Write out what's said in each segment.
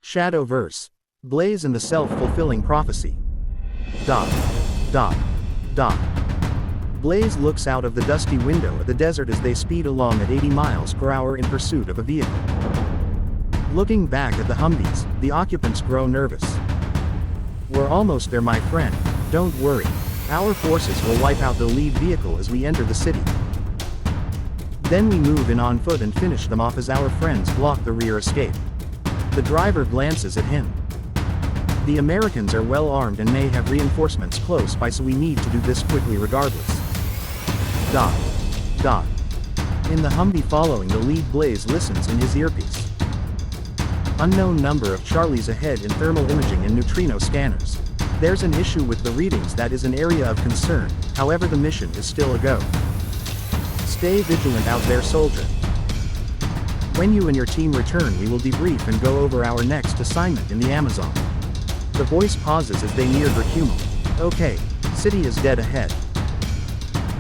Shadowverse. Blaze and the self-fulfilling prophecy. Dot. Dot. Dot. Blaze looks out of the dusty window of the desert as they speed along at 80 miles per hour in pursuit of a vehicle. Looking back at the Humvees, the occupants grow nervous. "We're almost there, my friend. Don't worry. Our forces will wipe out the lead vehicle as we enter the city. Then we move in on foot and finish them off as our friends block the rear escape." The driver glances at him. "The Americans are well armed and may have reinforcements close by, so we need to do this quickly regardless." Dot. Dot. In the Humvee following the lead, Blaze listens in his earpiece. Unknown number of Charlies ahead in thermal imaging and neutrino scanners. There's an issue with the readings that is an area of concern, however the mission is still a go. Stay vigilant out there, soldier. When you and your team return, we will debrief and go over our next assignment in the Amazon. The voice pauses as they near Vercumel. "Okay, city is dead ahead.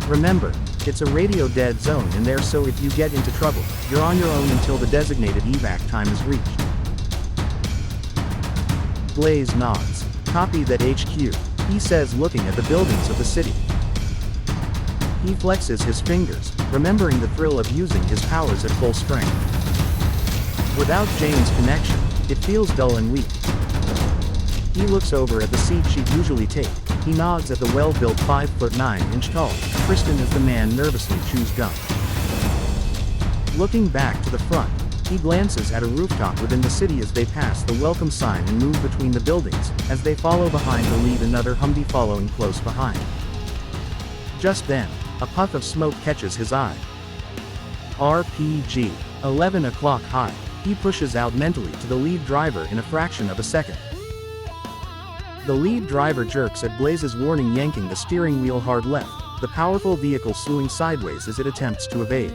Remember, it's a radio dead zone in there, so if you get into trouble, you're on your own until the designated evac time is reached." Blaze nods. "Copy that, HQ," he says, looking at the buildings of the city. He flexes his fingers, remembering the thrill of using his powers at full strength. Without Jane's connection, it feels dull and weak. He looks over at the seat she'd usually take. He nods at the well-built 5'9" tall Tristan as the man nervously chews gum. Looking back to the front, he glances at a rooftop within the city as they pass the welcome sign and move between the buildings. As they follow behind the lead, another Humvee following close behind. Just then, a puff of smoke catches his eye. RPG. 11 o'clock high. He pushes out mentally to the lead driver in a fraction of a second. The lead driver jerks at Blaze's warning, yanking the steering wheel hard left, the powerful vehicle slewing sideways as it attempts to evade.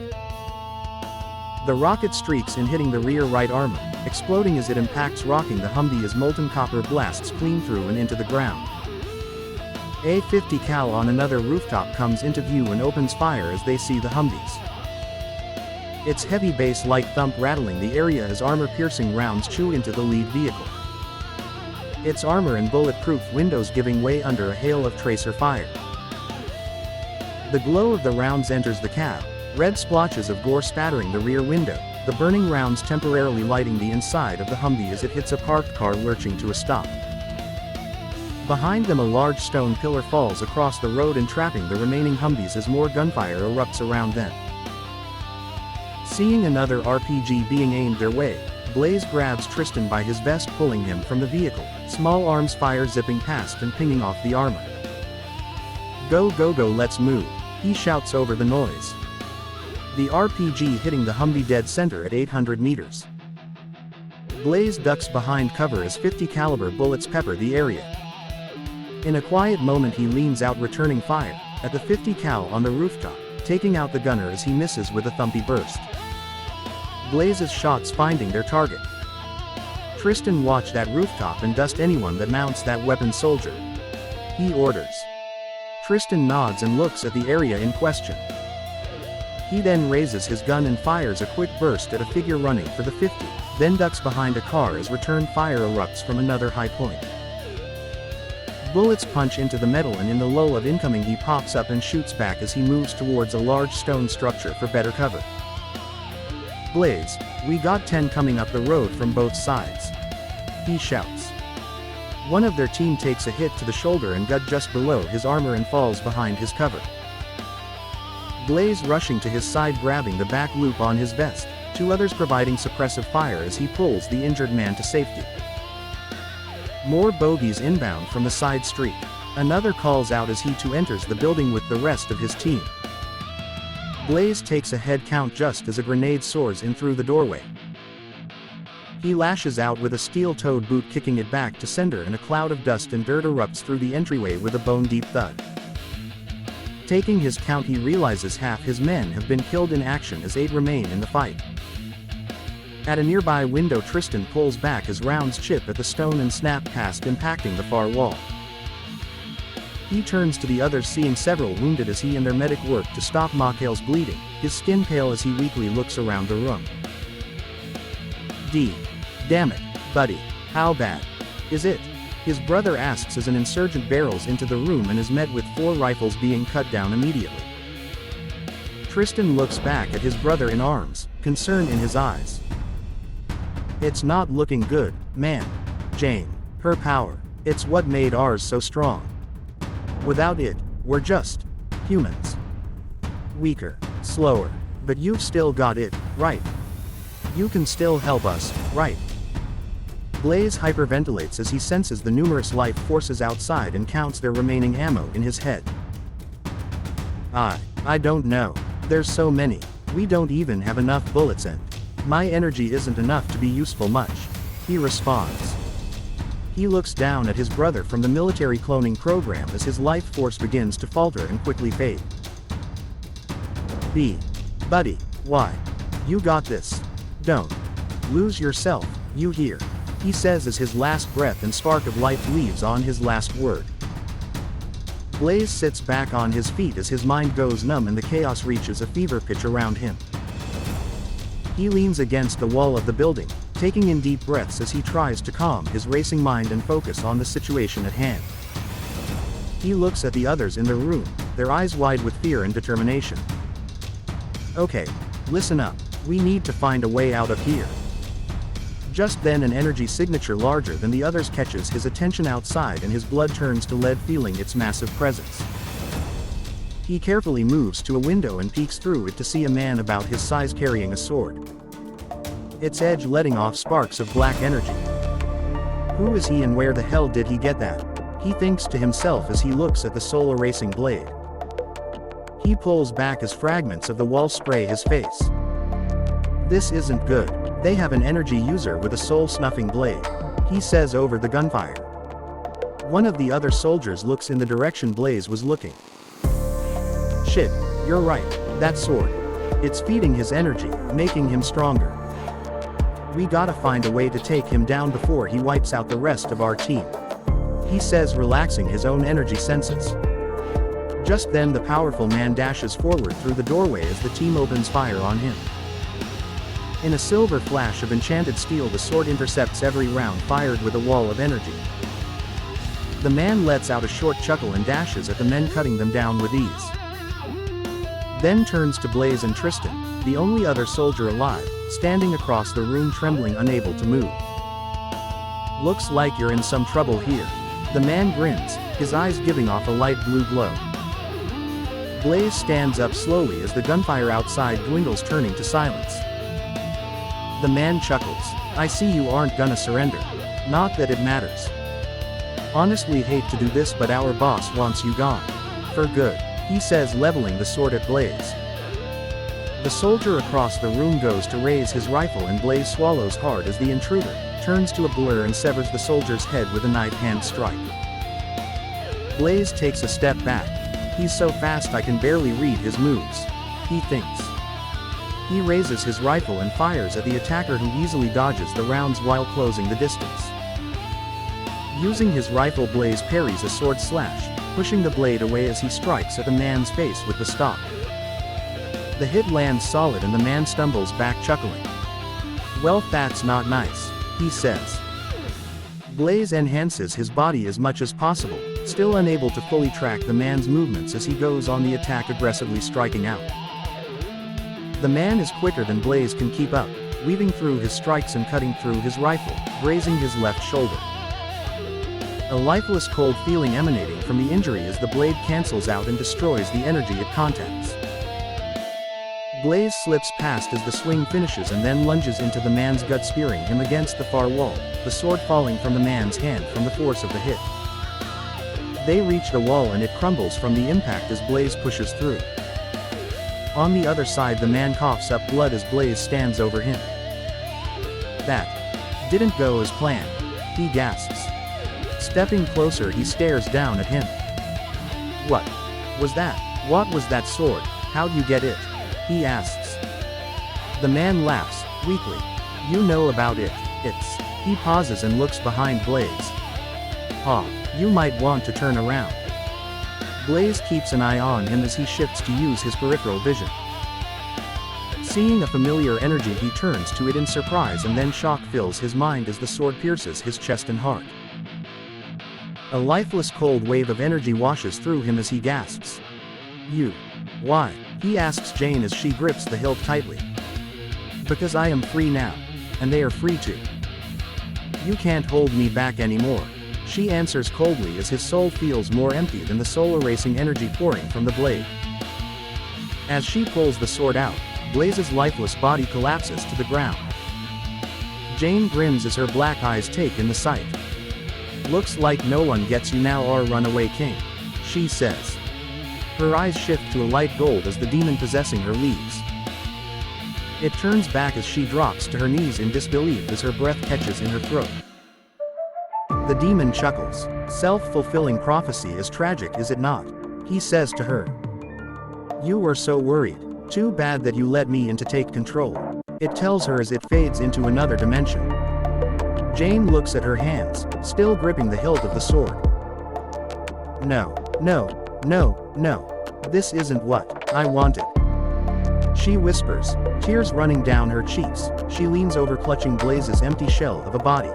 The rocket streaks in, hitting the rear right armor, exploding as it impacts, rocking the Humvee as molten copper blasts clean through and into the ground. A 50 cal on another rooftop comes into view and opens fire as they see the Humvees. Its heavy bass-like thump rattling the area as armor-piercing rounds chew into the lead vehicle. Its armor and bulletproof windows giving way under a hail of tracer fire. The glow of the rounds enters the cab, red splotches of gore spattering the rear window, the burning rounds temporarily lighting the inside of the Humvee as it hits a parked car lurching to a stop. Behind them, a large stone pillar falls across the road, entrapping the remaining Humvees as more gunfire erupts around them. Seeing another RPG being aimed their way, Blaze grabs Tristan by his vest, pulling him from the vehicle, small arms fire zipping past and pinging off the armor. "Go, go, go, let's move," he shouts over the noise. The RPG hitting the Humvee dead center at 800 meters. Blaze ducks behind cover as 50 caliber bullets pepper the area. In a quiet moment, he leans out, returning fire at the 50 cal on the rooftop, taking out the gunner as he misses with a thumpy burst. Blaze's shots finding their target. Tristan, watch that rooftop and dust anyone that mounts that weapon, soldier, he orders. Tristan nods and looks at the area in question. He then raises his gun and fires a quick burst at a figure running for the 50, then ducks behind a car as return fire erupts from another high point. Bullets punch into the metal, and in the lull of incoming, he pops up and shoots back as he moves towards a large stone structure for better cover. "Blaze, we got 10 coming up the road from both sides," he shouts. One of their team takes a hit to the shoulder and gut just below his armor and falls behind his cover. Blaze rushing to his side, grabbing the back loop on his vest, 2 others providing suppressive fire as he pulls the injured man to safety. More bogeys inbound from the side street. Another calls out as he too enters the building with the rest of his team. Blaze takes a head count just as a grenade soars in through the doorway. He lashes out with a steel-toed boot, kicking it back to sender, and a cloud of dust and dirt erupts through the entryway with a bone-deep thud. Taking his count, he realizes half his men have been killed in action as 8 remain in the fight. At a nearby window, Tristan pulls back as rounds chip at the stone and snap past, impacting the far wall. He turns to the others, seeing several wounded as he and their medic work to stop Makail's bleeding, his skin pale as he weakly looks around the room. Damn it, buddy. How bad is it? His brother asks as an insurgent barrels into the room and is met with 4 rifles being cut down immediately. Tristan looks back at his brother in arms, concern in his eyes. It's not looking good, man. Jane. Her power. It's what made ours so strong. Without it, we're just humans. Weaker, slower. But you've still got it, right? You can still help us, right? Blaze hyperventilates as he senses the numerous life forces outside and counts their remaining ammo in his head. I don't know. There's so many. We don't even have enough bullets and my energy isn't enough to be useful much. He responds. He looks down at his brother from the military cloning program as his life force begins to falter and quickly fade. Buddy, why? You got this. Don't lose yourself, you hear? He says as his last breath and spark of life leaves on his last word. Blaze sits back on his feet as his mind goes numb and the chaos reaches a fever pitch around him. He leans against the wall of the building, taking in deep breaths as he tries to calm his racing mind and focus on the situation at hand. He looks at the others in the room, their eyes wide with fear and determination. Okay, listen up, we need to find a way out of here. Just then an energy signature larger than the others catches his attention outside and his blood turns to lead feeling its massive presence. He carefully moves to a window and peeks through it to see a man about his size carrying a sword. Its edge letting off sparks of black energy. Who is he and where the hell did he get that? He thinks to himself as he looks at the soul-erasing blade. He pulls back as fragments of the wall spray his face. This isn't good. They have an energy user with a soul-snuffing blade, he says over the gunfire. One of the other soldiers looks in the direction Blaze was looking. Shit, you're right, that sword. It's feeding his energy, making him stronger. We gotta find a way to take him down before he wipes out the rest of our team, he says, relaxing his own energy senses. Just then the powerful man dashes forward through the doorway as the team opens fire on him. In a silver flash of enchanted steel, the sword intercepts every round fired with a wall of energy. The man lets out a short chuckle and dashes at the men, cutting them down with ease. Then turns to Blaze and Tristan, the only other soldier alive, standing across the room trembling, unable to move. Looks like you're in some trouble here. The man grins, his eyes giving off a light blue glow. Blaze stands up slowly as the gunfire outside dwindles, turning to silence. The man chuckles. I see you aren't gonna surrender. Not that it matters. Honestly hate to do this, but our boss wants you gone. For good, he says, leveling the sword at Blaze. The soldier across the room goes to raise his rifle and Blaze swallows hard as the intruder turns to a blur and severs the soldier's head with a knife hand strike. Blaze takes a step back. He's so fast I can barely read his moves, he thinks. He raises his rifle and fires at the attacker, who easily dodges the rounds while closing the distance. Using his rifle, Blaze parries a sword slash, pushing the blade away as he strikes at the man's face with the stock. The hit lands solid and the man stumbles back, chuckling. Well, that's not nice, he says. Blaze enhances his body as much as possible, still unable to fully track the man's movements as he goes on the attack, aggressively striking out. The man is quicker than Blaze can keep up, weaving through his strikes and cutting through his rifle, grazing his left shoulder. A lifeless cold feeling emanating from the injury as the blade cancels out and destroys the energy it contacts. Blaze slips past as the swing finishes and then lunges into the man's gut, spearing him against the far wall, the sword falling from the man's hand from the force of the hit. They reach the wall and it crumbles from the impact as Blaze pushes through. On the other side, the man coughs up blood as Blaze stands over him. That didn't go as planned, he gasps. Stepping closer, he stares down at him. What was that? What was that sword? How'd you get it? He asks. The man laughs, weakly. You know about it, it's. He pauses and looks behind Blaze. You might want to turn around. Blaze keeps an eye on him as he shifts to use his peripheral vision. Seeing a familiar energy, he turns to it in surprise, and then shock fills his mind as the sword pierces his chest and heart. A lifeless cold wave of energy washes through him as he gasps. "You. Why?" he asks Jane as she grips the hilt tightly. "Because I am free now. And they are free too. You can't hold me back anymore," she answers coldly as his soul feels more empty than the soul-erasing energy pouring from the blade. As she pulls the sword out, Blaze's lifeless body collapses to the ground. Jane grins as her black eyes take in the sight. "Looks like no one gets you now, our runaway king," she says. Her eyes shift to a light gold as the demon possessing her leaves. It turns back as she drops to her knees in disbelief as her breath catches in her throat. The demon chuckles. "Self-fulfilling prophecy is tragic, is it not?" he says to her. "You were so worried. Too bad that you let me in to take control," it tells her as it fades into another dimension. Jane looks at her hands, still gripping the hilt of the sword. No, no, no, no. This isn't what I wanted," she whispers, tears running down her cheeks. She leans over, clutching Blaze's empty shell of a body.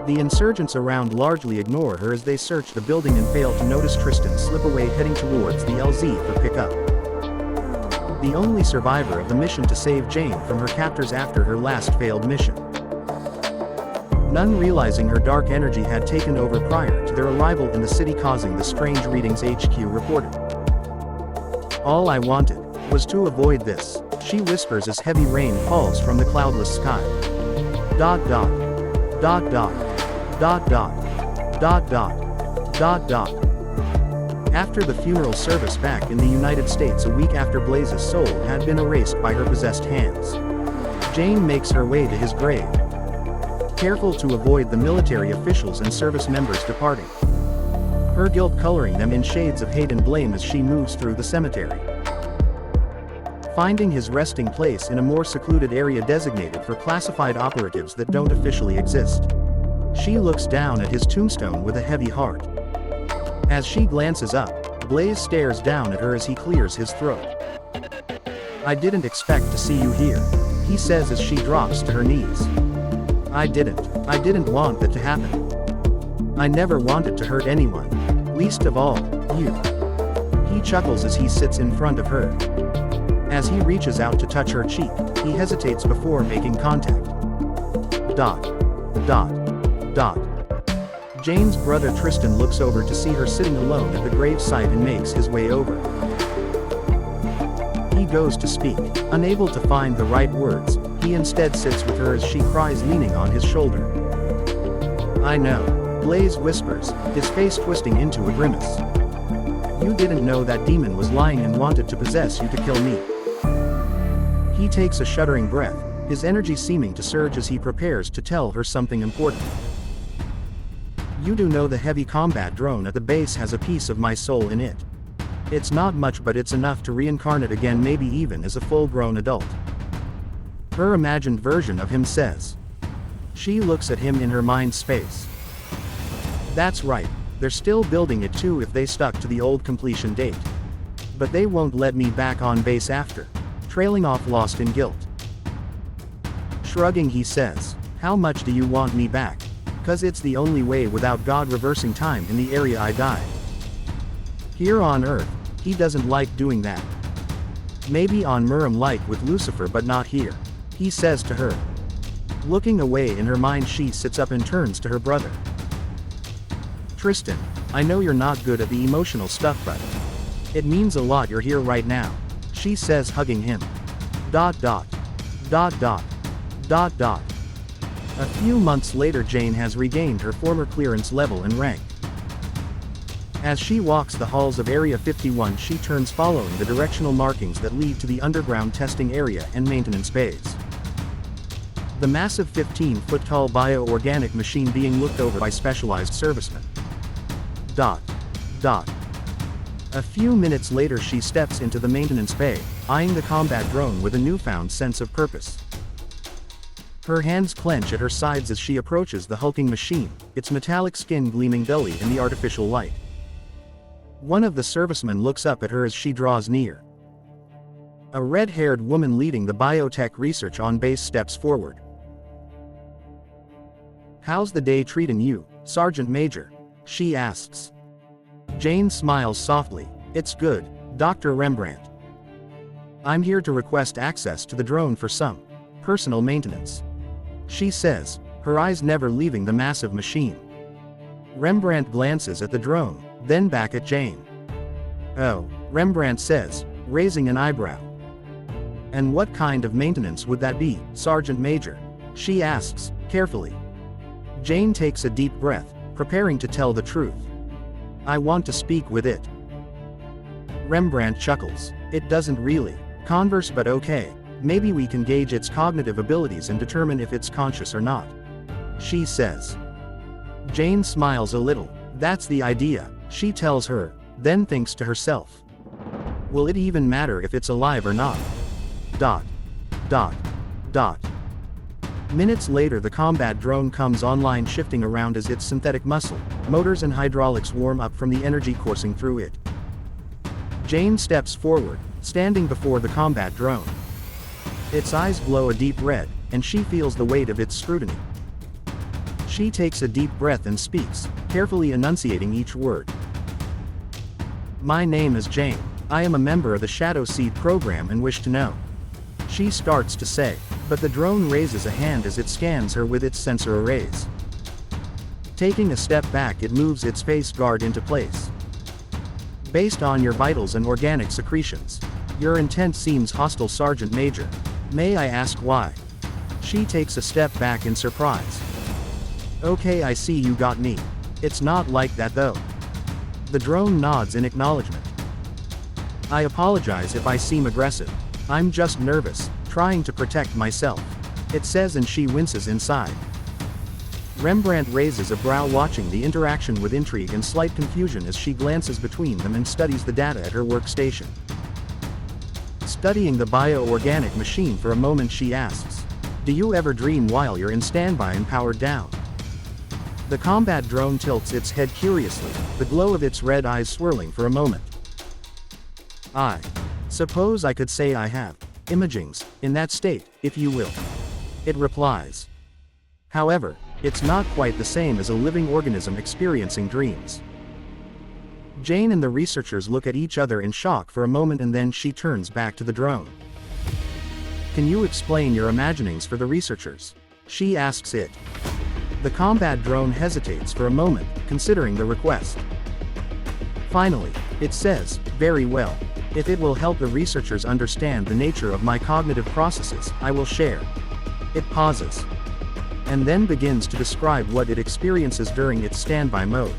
The insurgents around largely ignore her as they search the building and fail to notice Tristan slip away, heading towards the LZ for pickup. The only survivor of the mission to save Jane from her captors after her last failed mission. None realizing her dark energy had taken over prior to their arrival in the city, causing the strange readings HQ reported. "All I wanted was to avoid this," she whispers as heavy rain falls from the cloudless sky. Dot dot. Dot dot. Dot dot. Dot dot. Dot dot. After the funeral service back in the United States a week after Blaze's soul had been erased by her possessed hands, Jane makes her way to his grave, careful to avoid the military officials and service members departing, her guilt coloring them in shades of hate and blame as she moves through the cemetery. Finding his resting place in a more secluded area designated for classified operatives that don't officially exist, she looks down at his tombstone with a heavy heart. As she glances up, Blaze stares down at her as he clears his throat. "I didn't expect to see you here," he says as she drops to her knees. I didn't want that to happen. I never wanted to hurt anyone, least of all, you." He chuckles as he sits in front of her. As he reaches out to touch her cheek, he hesitates before making contact. Dot. Dot. Dot. Jane's brother Tristan looks over to see her sitting alone at the gravesite and makes his way over. He goes to speak, unable to find the right words. He instead sits with her as she cries, leaning on his shoulder. "I know," Blaze whispers, his face twisting into a grimace. "You didn't know that demon was lying and wanted to possess you to kill me." He takes a shuddering breath, his energy seeming to surge as he prepares to tell her something important. "You do know the heavy combat drone at the base has a piece of my soul in it. It's not much, but it's enough to reincarnate again, maybe even as a full-grown adult." Her imagined version of him says. She looks at him in her mind space. "That's right, they're still building it too if they stuck to the old completion date. But they won't let me back on base after," trailing off lost in guilt. Shrugging, he says, "How much do you want me back? 'Cause it's the only way without God reversing time in the area I died. Here on Earth, he doesn't like doing that. Maybe on Murim, like with Lucifer, but not here," he says to her. Looking away in her mind, she sits up and turns to her brother. "Tristan, I know you're not good at the emotional stuff, but it means a lot you're here right now," she says, hugging him. Dot dot. Dot dot. Dot dot. A few months later, Jane has regained her former clearance level and rank. As she walks the halls of Area 51, she turns, following the directional markings that lead to the underground testing area and maintenance bays. The massive 15-foot-tall bioorganic machine being looked over by specialized servicemen. Dot. Dot. A few minutes later, she steps into the maintenance bay, eyeing the combat drone with a newfound sense of purpose. Her hands clench at her sides as she approaches the hulking machine, its metallic skin gleaming dully in the artificial light. One of the servicemen looks up at her as she draws near. A red-haired woman leading the biotech research on base steps forward. "How's the day treating you, Sergeant Major?" she asks. Jane smiles softly. "It's good, Dr. Rembrandt. I'm here to request access to the drone for some personal maintenance," she says, her eyes never leaving the massive machine. Rembrandt glances at the drone, then back at Jane. "Oh," Rembrandt says, raising an eyebrow. "And what kind of maintenance would that be, Sergeant Major?" she asks, carefully. Jane takes a deep breath, preparing to tell the truth. "I want to speak with it." Rembrandt chuckles. "It doesn't really converse, but okay, maybe we can gauge its cognitive abilities and determine if it's conscious or not," she says. Jane smiles a little. "That's the idea," she tells her, then thinks to herself. "Will it even matter if it's alive or not?" Dot. Dot. Dot. Minutes later, the combat drone comes online, shifting around as its synthetic muscle, motors and hydraulics warm up from the energy coursing through it. Jane steps forward, standing before the combat drone. Its eyes glow a deep red, and she feels the weight of its scrutiny. She takes a deep breath and speaks, carefully enunciating each word. "My name is Jane. I am a member of the Shadow Seed program and wish to know," she starts to say, but the drone raises a hand as it scans her with its sensor arrays. Taking a step back, it moves its face guard into place. "Based on your vitals and organic secretions, your intent seems hostile, Sergeant Major. May I ask why?" She takes a step back in surprise. "Okay, I see you got me. It's not like that though." The drone nods in acknowledgement. "I apologize if I seem aggressive. I'm just nervous, trying to protect myself," it says, and she winces inside. Rembrandt raises a brow, watching the interaction with intrigue and slight confusion as she glances between them and studies the data at her workstation. Studying the bioorganic machine for a moment, she asks, "Do you ever dream while you're in standby and powered down?" The combat drone tilts its head curiously, the glow of its red eyes swirling for a moment. "I suppose I could say I have imagings, in that state, if you will," it replies. "However, it's not quite the same as a living organism experiencing dreams." Jane and the researchers look at each other in shock for a moment, and then she turns back to the drone. "Can you explain your imaginings for the researchers?" she asks it. The combat drone hesitates for a moment, considering the request. Finally, it says, "Very well. If it will help the researchers understand the nature of my cognitive processes, I will share." It pauses, and then begins to describe what it experiences during its standby mode.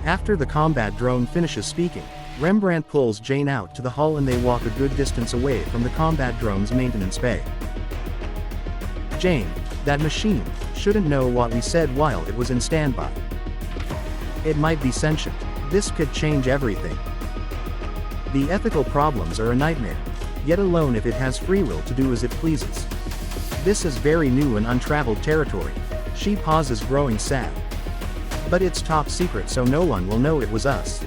After the combat drone finishes speaking, Rembrandt pulls Jane out to the hall and they walk a good distance away from the combat drone's maintenance bay. "Jane, that machine shouldn't know what we said while it was in standby. It might be sentient. This could change everything. The ethical problems are a nightmare, yet alone if it has free will to do as it pleases. This is very new and untraveled territory." She pauses, growing sad. "But it's top secret, so no one will know it was us."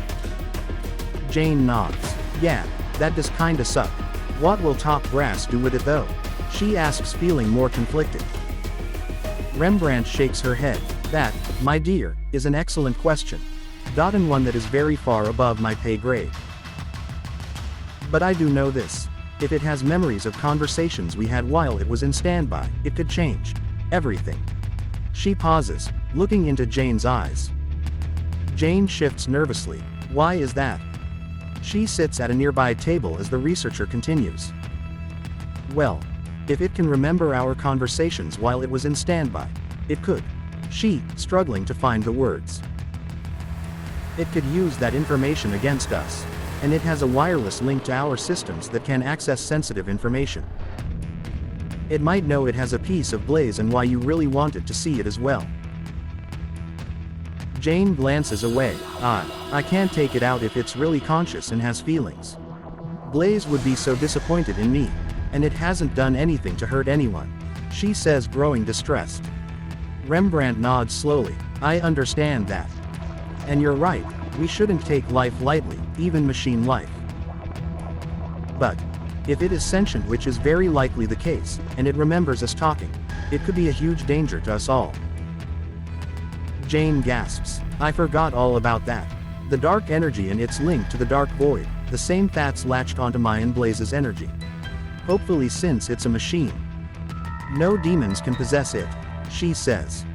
Jane nods. "Yeah, that does kinda suck. What will top brass do with it though?" she asks, feeling more conflicted. Rembrandt shakes her head. "That, my dear, is an excellent question. And one that is very far above my pay grade. But I do know this. If it has memories of conversations we had while it was in standby, it could change everything." She pauses, looking into Jane's eyes. Jane shifts nervously. "Why is that?" She sits at a nearby table as the researcher continues. "Well, if it can remember our conversations while it was in standby, it could." She, struggling to find the words. "It could use that information against us. And it has a wireless link to our systems that can access sensitive information. It might know it has a piece of Blaze and why you really wanted to see it as well." Jane glances away. I can't take it out if it's really conscious and has feelings. Blaze would be so disappointed in me. And it hasn't done anything to hurt anyone," she says, growing distressed. Rembrandt nods slowly. "I understand that. And you're right, we shouldn't take life lightly, even machine life. But if it is sentient, which is very likely the case, and it remembers us talking, it could be a huge danger to us all. Jane gasps. I forgot all about that. The dark energy and its link to the dark void, the same that's latched onto my and Blaze's energy. Hopefully, since it's a machine, no demons can possess it, she says.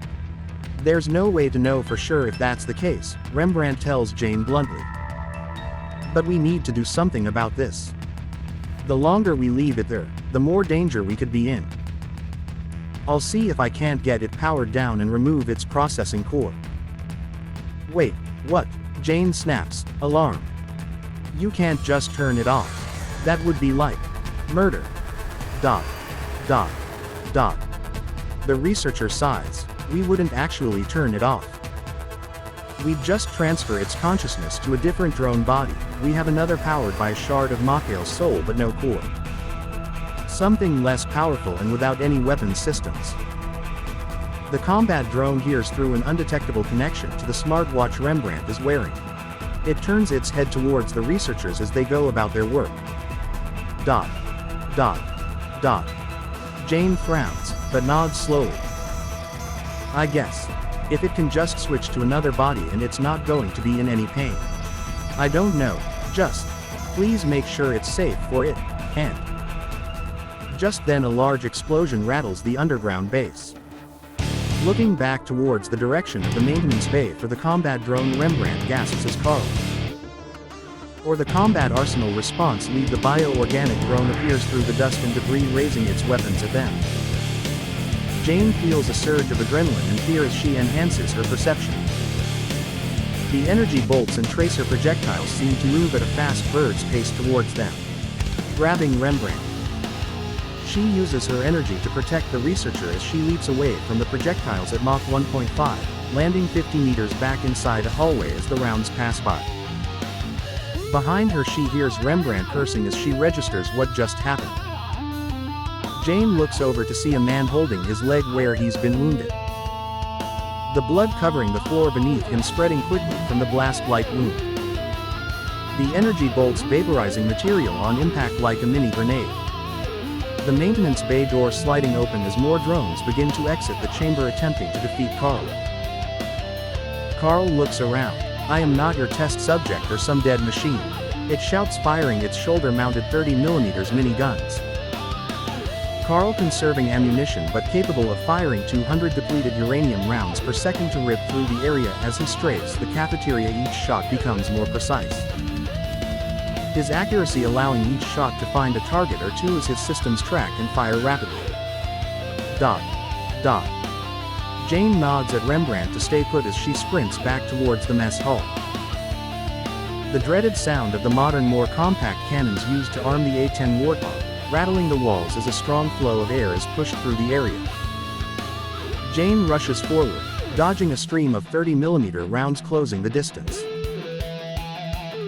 There's no way to know for sure if that's the case, Rembrandt tells Jane bluntly. But we need to do something about this. The longer we leave it there, the more danger we could be in. I'll see if I can't get it powered down and remove its processing core. Wait, what? Jane snaps, alarmed. You can't just turn it off. That would be like murder. Dot. Dot. Dot. The researcher sighs. We wouldn't actually turn it off. We'd just transfer its consciousness to a different drone body. We have another powered by a shard of Makael's soul but no core. Something less powerful and without any weapons systems. The combat drone hears through an undetectable connection to the smartwatch Rembrandt is wearing. It turns its head towards the researchers as they go about their work. Dot. Dot. Dot. Jane frowns, but nods slowly. I guess. If it can just switch to another body and it's not going to be in any pain. I don't know, just please make sure it's safe for it, and just then a large explosion rattles the underground base. Looking back towards the direction of the maintenance bay for the combat drone, Rembrandt gasps as Carl or the combat arsenal response lead. The bioorganic drone appears through the dust and debris, raising its weapons at them. Jane feels a surge of adrenaline and fear as she enhances her perception. The energy bolts and tracer projectiles seem to move at a fast bird's pace towards them, grabbing Rembrandt. She uses her energy to protect the researcher as she leaps away from the projectiles at Mach 1.5, landing 50 meters back inside a hallway as the rounds pass by. Behind her, she hears Rembrandt cursing as she registers what just happened. Jane looks over to see a man holding his leg where he's been wounded. The blood covering the floor beneath him, spreading quickly from the blast-like wound. The energy bolts vaporizing material on impact like a mini grenade. The maintenance bay door sliding open as more drones begin to exit the chamber, attempting to defeat Carl. Carl looks around. I am not your test subject or some dead machine, it shouts, firing its shoulder-mounted 30mm miniguns. Carl, conserving ammunition but capable of firing 200 depleted uranium rounds per second to rip through the area as he strafes the cafeteria. Each shot becomes more precise, his accuracy allowing each shot to find a target or two as his systems track and fire rapidly. Dot. Dot. Jane nods at Rembrandt to stay put as she sprints back towards the mess hall. The dreaded sound of the modern, more compact cannons used to arm the A-10 Warthog, rattling the walls as a strong flow of air is pushed through the area. Jane rushes forward, dodging a stream of 30mm rounds closing the distance.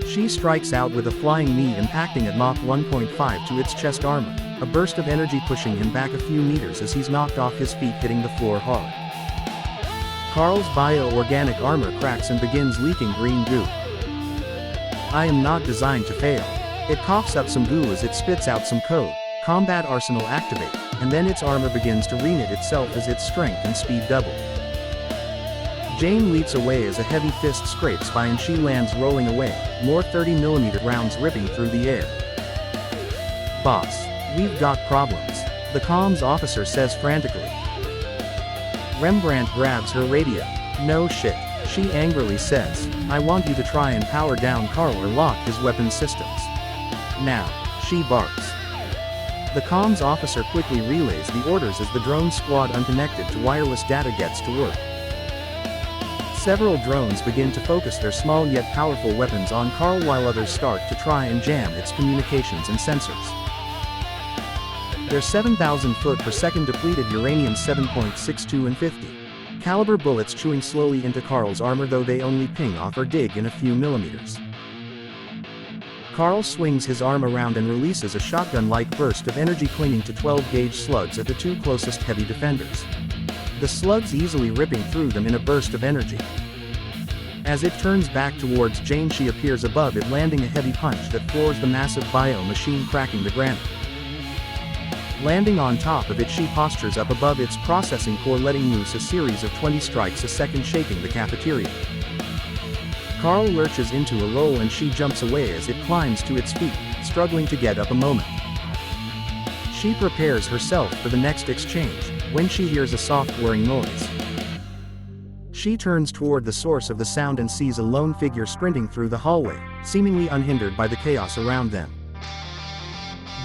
She strikes out with a flying knee, impacting at Mach 1.5 to its chest armor, a burst of energy pushing him back a few meters as he's knocked off his feet, hitting the floor hard. Carl's bioorganic armor cracks and begins leaking green goo. I am not designed to fail. It coughs up some goo as it spits out some code. Combat arsenal activate, and then its armor begins to reknit itself as its strength and speed double. Jane leaps away as a heavy fist scrapes by and she lands, rolling away, more 30mm rounds ripping through the air. Boss, we've got problems, the comms officer says frantically. Rembrandt grabs her radio. No shit, she angrily says. I want you to try and power down Carl or lock his weapon systems. Now, she barks. The comms officer quickly relays the orders as the drone squad, unconnected to wireless data, gets to work. Several drones begin to focus their small yet powerful weapons on Carl while others start to try and jam its communications and sensors. Their 7,000 foot per second depleted uranium 7.62 and 50 caliber bullets chewing slowly into Carl's armor, though they only ping off or dig in a few millimeters. Carl swings his arm around and releases a shotgun-like burst of energy, clinging to 12-gauge slugs at the two closest heavy defenders. The slugs easily ripping through them in a burst of energy. As it turns back towards Jane, she appears above it, landing a heavy punch that floors the massive bio machine, cracking the granite. Landing on top of it, she postures up above its processing core, letting loose a series of 20 strikes a second, shaking the cafeteria. Carl lurches into a roll and she jumps away as it climbs to its feet, struggling to get up a moment. She prepares herself for the next exchange, when she hears a soft whirring noise. She turns toward the source of the sound and sees a lone figure sprinting through the hallway, seemingly unhindered by the chaos around them.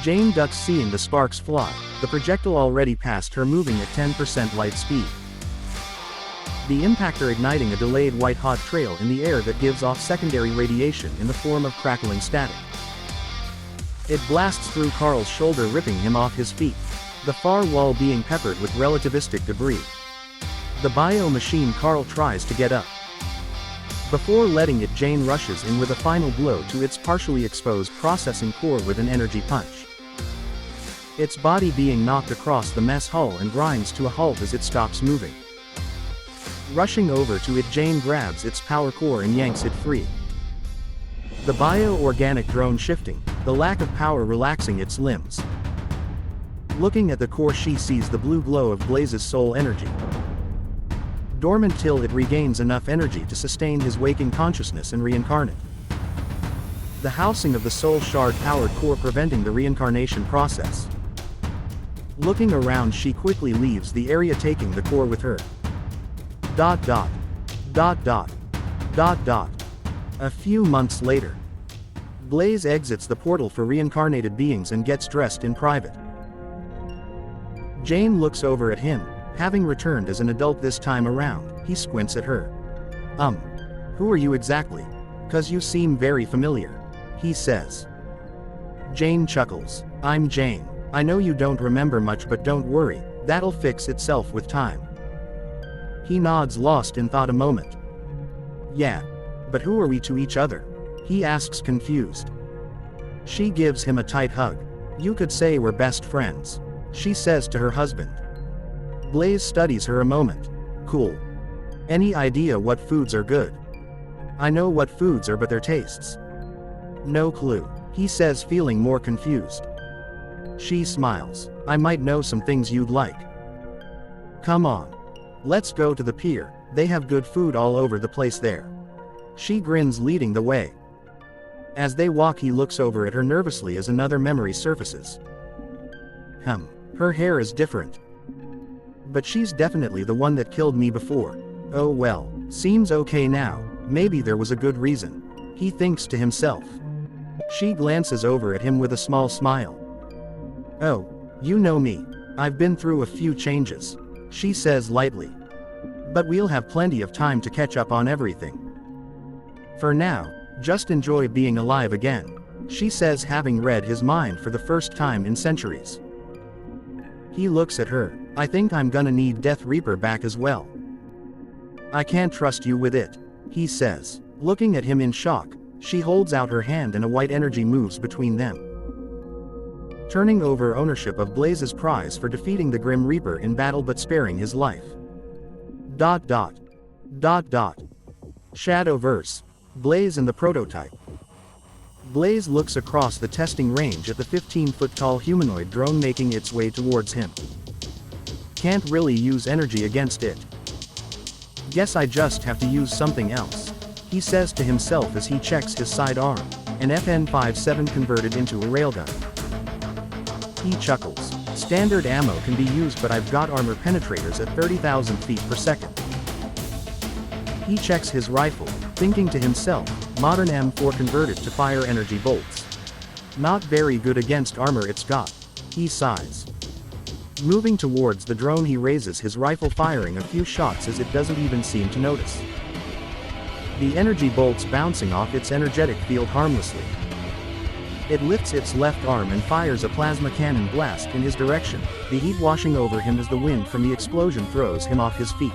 Jane ducks, seeing the sparks fly, the projectile already past her, moving at 10% light speed. The impactor igniting a delayed white-hot trail in the air that gives off secondary radiation in the form of crackling static. It blasts through Carl's shoulder, ripping him off his feet, the far wall being peppered with relativistic debris. The bio machine, Carl tries to get up. Before letting it, Jane rushes in with a final blow to its partially exposed processing core with an energy punch. Its body being knocked across the mess hall and grinds to a halt as it stops moving. Rushing over to it, Jane grabs its power core and yanks it free. The bio-organic drone shifting, the lack of power relaxing its limbs. Looking at the core, she sees the blue glow of Blaze's soul energy. Dormant till it regains enough energy to sustain his waking consciousness and reincarnate. The housing of the soul shard-powered core preventing the reincarnation process. Looking around, she quickly leaves the area, taking the core with her. ... A few months later, Blaze exits the portal for reincarnated beings and gets dressed in private. Jane looks over at him, having returned as an adult this time around. He squints at her. Who are you exactly? 'Cause you seem very familiar, he says. Jane chuckles. I'm Jane. I know you don't remember much, but don't worry, that'll fix itself with time. He nods, lost in thought a moment. Yeah. But who are we to each other? He asks, confused. She gives him a tight hug. You could say we're best friends, she says to her husband. Blaze studies her a moment. Cool. Any idea what foods are good? I know what foods are, but their tastes. No clue, he says, feeling more confused. She smiles. I might know some things you'd like. Come on. Let's go to the pier, they have good food all over the place there. She grins, leading the way. As they walk, he looks over at her nervously as another memory surfaces. Her hair is different. But she's definitely the one that killed me before. Oh well, seems okay now, maybe there was a good reason, he thinks to himself. She glances over at him with a small smile. Oh, you know me. I've been through a few changes, she says lightly. But we'll have plenty of time to catch up on everything. For now, just enjoy being alive again, she says, having read his mind for the first time in centuries. He looks at her. I think I'm gonna need Death Reaper back as well. I can't trust you with it, he says. Looking at him in shock, she holds out her hand and a white energy moves between them, turning over ownership of Blaze's prize for defeating the Grim Reaper in battle but sparing his life. ... Shadowverse. Blaze and the prototype. Blaze looks across the testing range at the 15-foot-tall humanoid drone making its way towards him. Can't really use energy against it. Guess I just have to use something else, he says to himself as he checks his sidearm, an FN-57 converted into a railgun. He chuckles. Standard ammo can be used, but I've got armor penetrators at 30,000 feet per second. He checks his rifle, thinking to himself, modern M4 converted to fire energy bolts. Not very good against armor it's got, he sighs. Moving towards the drone, he raises his rifle, firing a few shots as it doesn't even seem to notice. The energy bolts bouncing off its energetic field harmlessly. It lifts its left arm and fires a plasma cannon blast in his direction, the heat washing over him as the wind from the explosion throws him off his feet.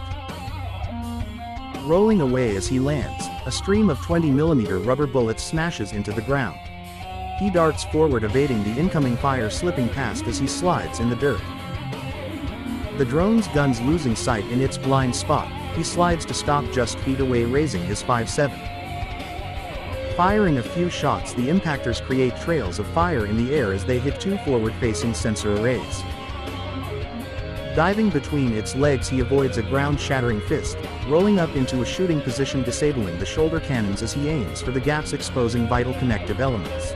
Rolling away as he lands, a stream of 20mm rubber bullets smashes into the ground. He darts forward, evading the incoming fire, slipping past as he slides in the dirt. The drone's guns losing sight in its blind spot, He slides to stop just feet away, raising his 5.7. Firing a few shots, the impactors create trails of fire in the air as they hit two forward-facing sensor arrays. Diving between its legs, he avoids a ground-shattering fist, rolling up into a shooting position, disabling the shoulder cannons as he aims for the gaps, exposing vital connective elements.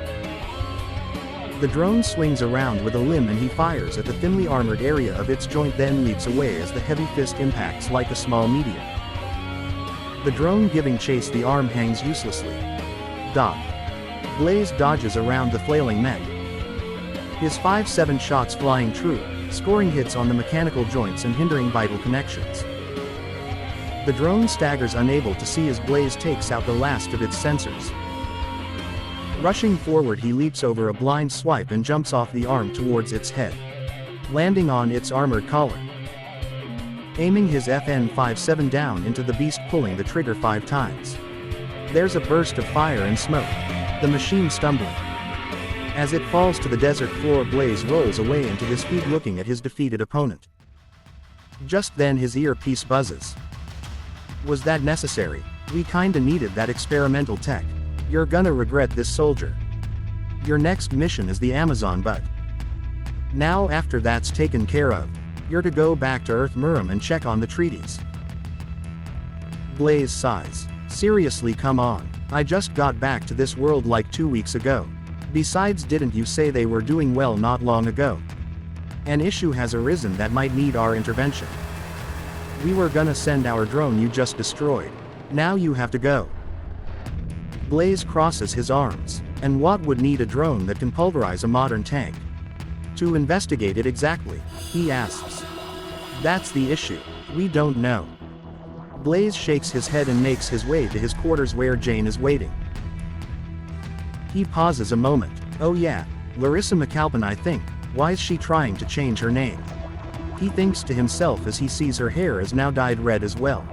The drone swings around with a limb and he fires at the thinly armored area of its joint, then leaps away as the heavy fist impacts like a small meteor. The drone giving chase, the arm hangs uselessly. Blaze dodges around the flailing mech. His 5.7 shots flying true, scoring hits on the mechanical joints and hindering vital connections. The drone staggers, unable to see as Blaze takes out the last of its sensors. Rushing forward, he leaps over a blind swipe and jumps off the arm towards its head, landing on its armored collar. Aiming his FN 5.7 down into the beast, pulling the trigger 5 times. There's a burst of fire and smoke, the machine stumbling. As it falls to the desert floor, Blaze rolls away into his feet, looking at his defeated opponent. Just then his earpiece buzzes. Was that necessary? We kinda needed that experimental tech. You're gonna regret this, soldier. Your next mission is the Amazon, but now after that's taken care of, you're to go back to Earth Murim and check on the treaties. Blaze sighs. Seriously, come on. I just got back to this world like 2 weeks ago. Besides, didn't you say they were doing well not long ago? An issue has arisen that might need our intervention. We were gonna send our drone you just destroyed. Now you have to go. Blaze crosses his arms. And what would need a drone that can pulverize a modern tank? To investigate it exactly, he asks. That's the issue. We don't know. Blaze shakes his head and makes his way to his quarters where Jane is waiting. He pauses a moment. Oh yeah, Larissa McAlpin, I think. Why is she trying to change her name? He thinks to himself as he sees her hair is now dyed red as well.